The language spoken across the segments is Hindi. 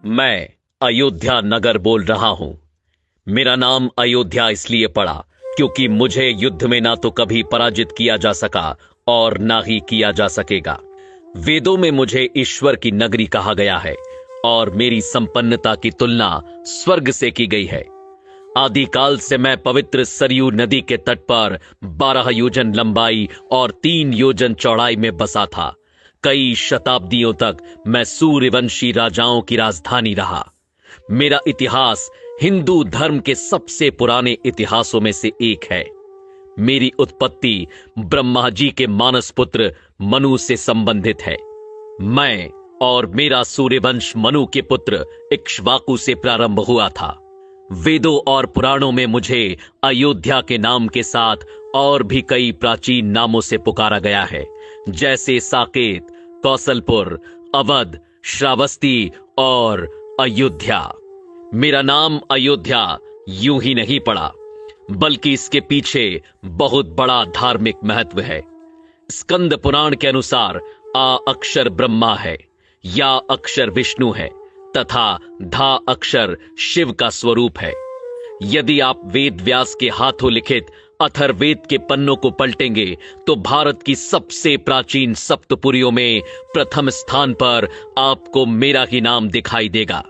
मैं अयोध्या नगर बोल रहा हूं। मेरा नाम अयोध्या इसलिए पड़ा क्योंकि मुझे युद्ध में ना तो कभी पराजित किया जा सका और ना ही किया जा सकेगा। वेदों में मुझे ईश्वर की नगरी कहा गया है और मेरी संपन्नता की तुलना स्वर्ग से की गई है। आदिकाल से मैं पवित्र सरयू नदी के तट पर 12 योजन लंबाई और 3 योजन चौड़ाई में बसा था। कई शताब्दियों तक मैं सूर्यवंशी राजाओं की राजधानी रहा। मेरा इतिहास हिंदू धर्म के सबसे पुराने इतिहासों में से एक है। मेरी उत्पत्ति ब्रह्मा जी के मानस पुत्र मनु से संबंधित है। मैं और मेरा सूर्यवंश मनु के पुत्र इक्ष्वाकु से प्रारंभ हुआ था। वेदों और पुराणों में मुझे अयोध्या के नाम के साथ और भी कई प्राचीन नामों से पुकारा गया है, जैसे साकेत, कौशलपुर, अवध, श्रावस्ती और अयोध्या। मेरा नाम अयोध्या यूं ही नहीं पड़ा, बल्कि इसके पीछे बहुत बड़ा धार्मिक महत्व है। स्कंद पुराण के अनुसार आ अक्षर ब्रह्मा है, या अक्षर विष्णु है तथा धा अक्षर शिव का स्वरूप है। यदि आप वेद व्यास के हाथों लिखित अथर्ववेद के पन्नों को पलटेंगे तो भारत की सबसे प्राचीन सप्तपुरियों में प्रथम स्थान पर आपको मेरा ही नाम दिखाई देगा।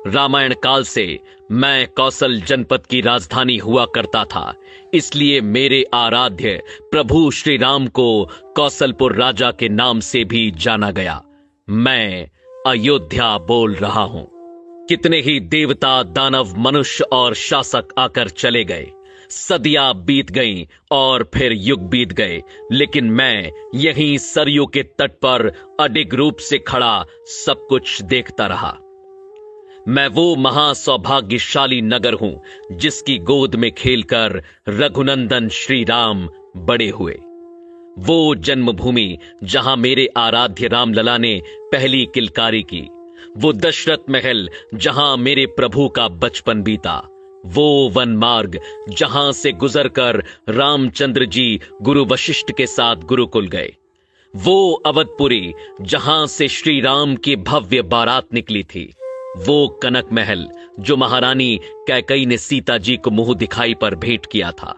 रामायण काल से मैं कौशल जनपद की राजधानी हुआ करता था, इसलिए मेरे आराध्य प्रभु श्री राम को कौशलपुर राजा के नाम से भी जाना गया। मैं अयोध्या बोल रहा हूं। कितने ही देवता, दानव, मनुष्य और शासक आकर चले गए, सदियां बीत गईं और फिर युग बीत गए, लेकिन मैं यहीं सरयू के तट पर अडिग रूप से खड़ा सब कुछ देखता रहा। मैं वो महासौभाग्यशाली नगर हूं जिसकी गोद में खेलकर रघुनंदन श्री राम बड़े हुए। वो जन्मभूमि जहां मेरे आराध्य रामलला ने पहली किलकारी की, वो दशरथ महल जहां मेरे प्रभु का बचपन बीता, वो वन मार्ग जहां से गुजरकर रामचंद्र जी गुरु वशिष्ठ के साथ गुरुकुल गए, वो अवधपुरी जहां से श्री राम की भव्य बारात निकली थी, वो कनक महल जो महारानी कैकई ने सीता जी को मुंह दिखाई पर भेंट किया था,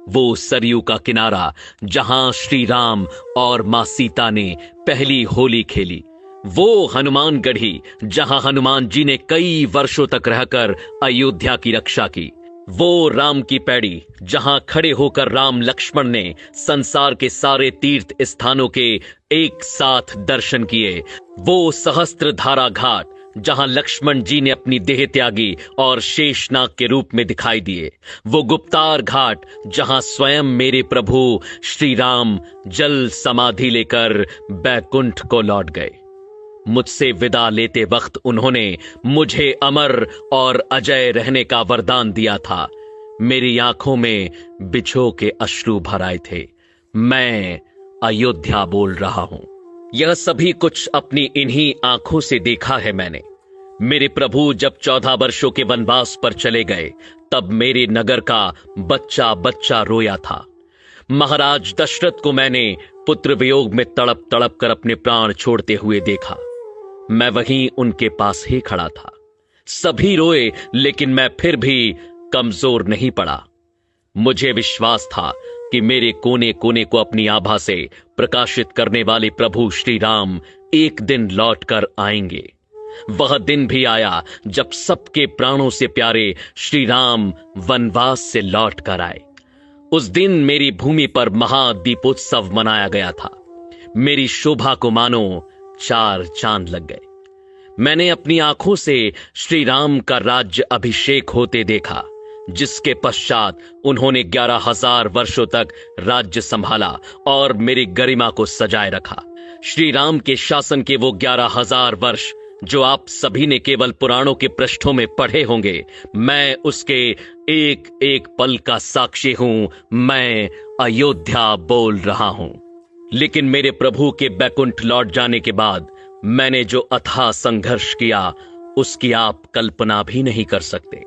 वो सरयू का किनारा जहां श्री राम और मां सीता ने पहली होली खेली, वो हनुमानगढ़ी जहां हनुमान जी ने कई वर्षों तक रहकर अयोध्या की रक्षा की, वो राम की पैड़ी जहां खड़े होकर राम लक्ष्मण ने संसार के सारे तीर्थ स्थानों के एक साथ दर्शन किए, वो सहस्त्रधारा घाट जहां लक्ष्मण जी ने अपनी देह त्यागी और शेषनाग के रूप में दिखाई दिए, वो गुप्तार घाट जहां स्वयं मेरे प्रभु श्री राम जल समाधि लेकर बैकुंठ को लौट गए। मुझसे विदा लेते वक्त उन्होंने मुझे अमर और अजय रहने का वरदान दिया था। मेरी आंखों में बिछो के अश्रु भर आए थे। मैं अयोध्या बोल रहा हूं। यह सभी कुछ अपनी इन्हीं आंखों से देखा है मैंने। मेरे प्रभु जब 14 वर्षों के वनवास पर चले गए, तब मेरे नगर का बच्चा बच्चा रोया था। महाराज दशरथ को मैंने पुत्र वियोग में तड़प तड़प कर अपने प्राण छोड़ते हुए देखा। मैं वहीं उनके पास ही खड़ा था। सभी रोए, लेकिन मैं फिर भी कमजोर नहीं पड़ा। मुझे विश्वास था कि मेरे कोने कोने को अपनी आभा से प्रकाशित करने वाले प्रभु श्री राम एक दिन लौट कर आएंगे। वह दिन भी आया जब सबके प्राणों से प्यारे श्री राम वनवास से लौट कर आए। उस दिन मेरी भूमि पर महादीपोत्सव मनाया गया था। मेरी शोभा को मानो 4 चांद लग गए। मैंने अपनी आंखों से श्री राम का राज्य अभिषेक होते देखा, जिसके पश्चात उन्होंने 11,000 वर्षों तक राज्य संभाला और मेरी गरिमा को सजाए रखा। श्री राम के शासन के वो 11,000 वर्ष जो आप सभी ने केवल पुराणों के पृष्ठों में पढ़े होंगे, मैं उसके एक एक पल का साक्षी हूं। मैं अयोध्या बोल रहा हूं। लेकिन मेरे प्रभु के बैकुंठ लौट जाने के बाद मैंने जो अथाह संघर्ष किया, उसकी आप कल्पना भी नहीं कर सकते।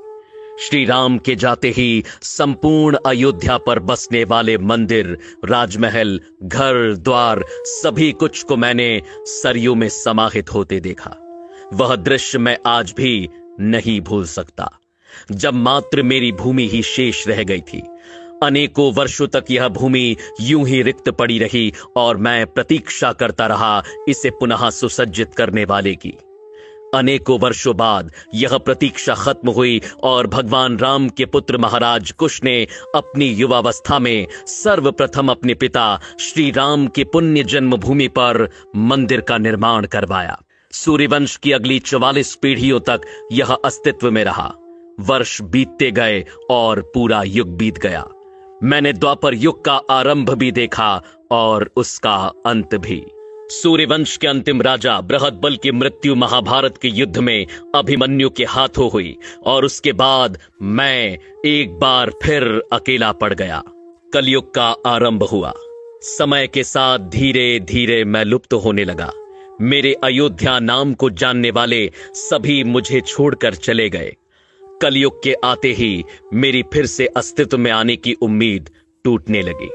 श्री राम के जाते ही संपूर्ण अयोध्या पर बसने वाले मंदिर, राजमहल, घर द्वार, सभी कुछ को मैंने सरयू में समाहित होते देखा। वह दृश्य मैं आज भी नहीं भूल सकता, जब मात्र मेरी भूमि ही शेष रह गई थी। अनेकों वर्षों तक यह भूमि यूं ही रिक्त पड़ी रही और मैं प्रतीक्षा करता रहा इसे पुनः सुसज्जित करने वाले की। अनेकों वर्षों बाद यह प्रतीक्षा खत्म हुई और भगवान राम के पुत्र महाराज कुश ने अपनी युवावस्था में सर्वप्रथम अपने पिता श्री राम की पुण्य जन्मभूमि पर मंदिर का निर्माण करवाया। सूर्यवंश की अगली 44 पीढ़ियों तक यह अस्तित्व में रहा। वर्ष बीतते गए और पूरा युग बीत गया। मैंने द्वापर युग का आरंभ भी देखा और उसका अंत भी। सूर्यवंश के अंतिम राजा बृहदबल की मृत्यु महाभारत के युद्ध में अभिमन्यु के हाथों हुई और उसके बाद मैं एक बार फिर अकेला पड़ गया। कलयुग का आरंभ हुआ। समय के साथ धीरे धीरे मैं लुप्त होने लगा। मेरे अयोध्या नाम को जानने वाले सभी मुझे छोड़कर चले गए। कलयुग के आते ही मेरी फिर से अस्तित्व में आने की उम्मीद टूटने लगी।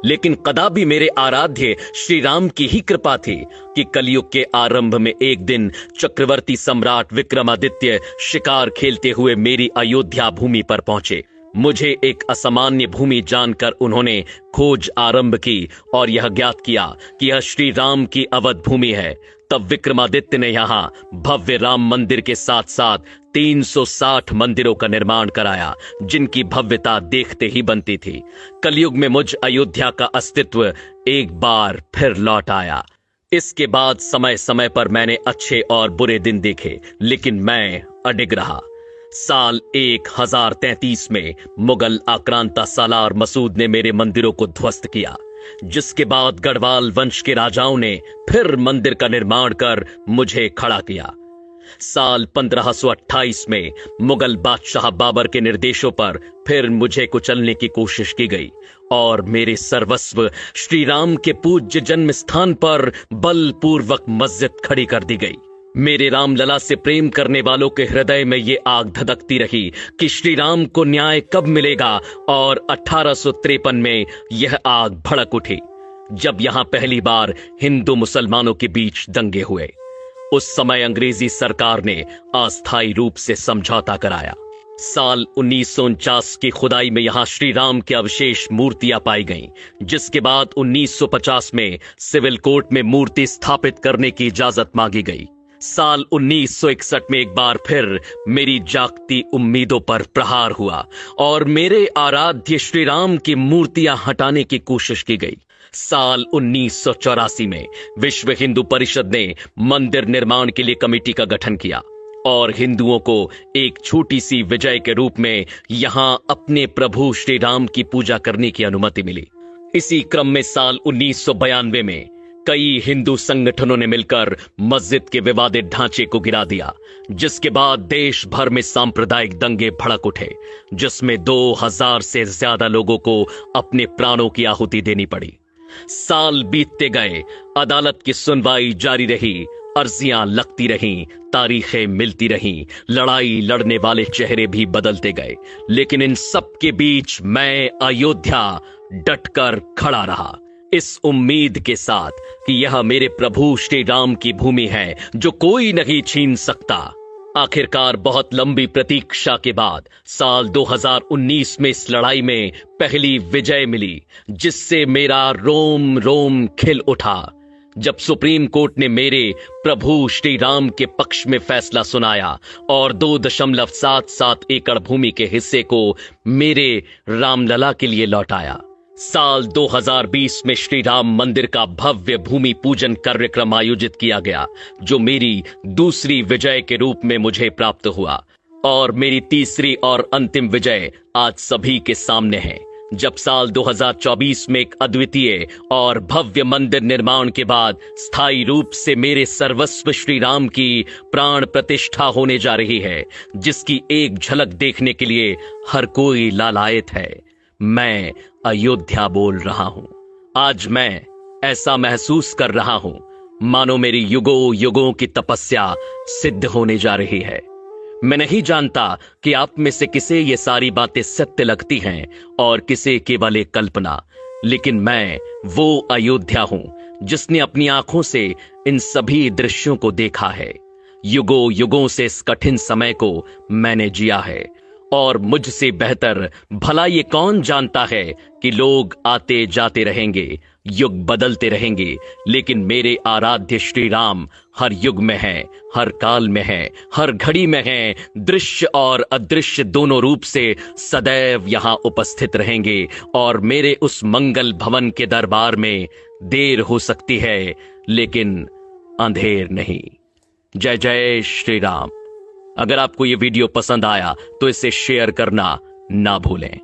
लेकिन कदापि मेरे आराध्य श्री राम की ही कृपा थी कि कलयुग के आरंभ में एक दिन चक्रवर्ती सम्राट विक्रमादित्य शिकार खेलते हुए मेरी अयोध्या भूमि पर पहुंचे। मुझे एक असामान्य भूमि जानकर उन्होंने खोज आरंभ की और यह ज्ञात किया कि यह श्री राम की अवध भूमि है। तब विक्रमादित्य ने यहां भव्य राम मंदिर के साथ साथ 360 मंदिरों का निर्माण कराया, जिनकी भव्यता देखते ही बनती थी। कलयुग में मुझ अयोध्या का अस्तित्व एक बार फिर लौट आया। इसके बाद समय समय पर मैंने अच्छे और बुरे दिन देखे, लेकिन मैं अडिग रहा। साल 1033 में मुगल आक्रांता सालार मसूद ने मेरे मंदिरों को ध्वस्त किया, जिसके बाद गढ़वाल वंश के राजाओं ने फिर मंदिर का निर्माण कर मुझे खड़ा किया। साल 1528 में मुगल बादशाह बाबर के निर्देशों पर फिर मुझे कुचलने की कोशिश की गई और मेरे सर्वस्व श्री राम के पूज्य जन्म स्थान पर बलपूर्वक मस्जिद खड़ी कर दी गई। मेरे रामलला से प्रेम करने वालों के हृदय में ये आग धधकती रही कि श्री राम को न्याय कब मिलेगा, और 1853 में यह आग भड़क उठी जब यहां पहली बार हिंदू मुसलमानों के बीच दंगे हुए। उस समय अंग्रेजी सरकार ने अस्थायी रूप से समझौता कराया। साल 1949 की खुदाई में यहां श्री राम के अवशेष मूर्तियां पाई गईं, जिसके बाद 1950 में सिविल कोर्ट में मूर्ति स्थापित करने की इजाजत मांगी गई। साल 1961 में एक बार फिर मेरी जागती उम्मीदों पर प्रहार हुआ और मेरे आराध्य श्री राम की मूर्तियां हटाने की कोशिश की गई। साल 1984 में विश्व हिंदू परिषद ने मंदिर निर्माण के लिए कमेटी का गठन किया और हिंदुओं को एक छोटी सी विजय के रूप में यहां अपने प्रभु श्री राम की पूजा करने की अनुमति मिली। इसी क्रम में साल 1992 में कई हिंदू संगठनों ने मिलकर मस्जिद के विवादित ढांचे को गिरा दिया, जिसके बाद देश भर में सांप्रदायिक दंगे भड़क उठे, जिसमें 2000 से ज्यादा लोगों को अपने प्राणों की आहुति देनी पड़ी। साल बीतते गए, अदालत की सुनवाई जारी रही, अर्जियां लगती रहीं, तारीखें मिलती रहीं, लड़ाई लड़ने वाले चेहरे भी बदलते गए, लेकिन इन सब के बीच मैं अयोध्या डटकर खड़ा रहा, इस उम्मीद के साथ कि यह मेरे प्रभु श्री राम की भूमि है जो कोई नहीं छीन सकता। आखिरकार बहुत लंबी प्रतीक्षा के बाद साल 2019 में इस लड़ाई में पहली विजय मिली, जिससे मेरा रोम रोम खिल उठा जब सुप्रीम कोर्ट ने मेरे प्रभु श्री राम के पक्ष में फैसला सुनाया और 2.77 एकड़ भूमि के हिस्से को मेरे रामलला के लिए लौटाया। साल 2020 में श्री राम मंदिर का भव्य भूमि पूजन कार्यक्रम आयोजित किया गया, जो मेरी दूसरी विजय के रूप में मुझे प्राप्त हुआ, और मेरी तीसरी और अंतिम विजय आज सभी के सामने है, जब साल 2024 में एक अद्वितीय और भव्य मंदिर निर्माण के बाद स्थायी रूप से मेरे सर्वस्व श्री राम की प्राण प्रतिष्ठा होने जा रही है, जिसकी एक झलक देखने के लिए हर कोई लालायित है। मैं अयोध्या बोल रहा हूं। आज मैं ऐसा महसूस कर रहा हूं मानो मेरी युगों युगों की तपस्या सिद्ध होने जा रही है। मैं नहीं जानता कि आप में से किसे ये सारी बातें सत्य लगती हैं और किसे केवल एक कल्पना, लेकिन मैं वो अयोध्या हूं जिसने अपनी आंखों से इन सभी दृश्यों को देखा है। युगों युगों से इस कठिन समय को मैंने जिया है, और मुझसे बेहतर भला ये कौन जानता है कि लोग आते जाते रहेंगे, युग बदलते रहेंगे, लेकिन मेरे आराध्य श्री राम हर युग में हैं, हर काल में हैं, हर घड़ी में हैं, दृश्य और अदृश्य दोनों रूप से सदैव यहां उपस्थित रहेंगे। और मेरे उस मंगल भवन के दरबार में देर हो सकती है, लेकिन अंधेर नहीं। जय जय श्री राम। अगर आपको यह वीडियो पसंद आया तो इसे शेयर करना ना भूलें।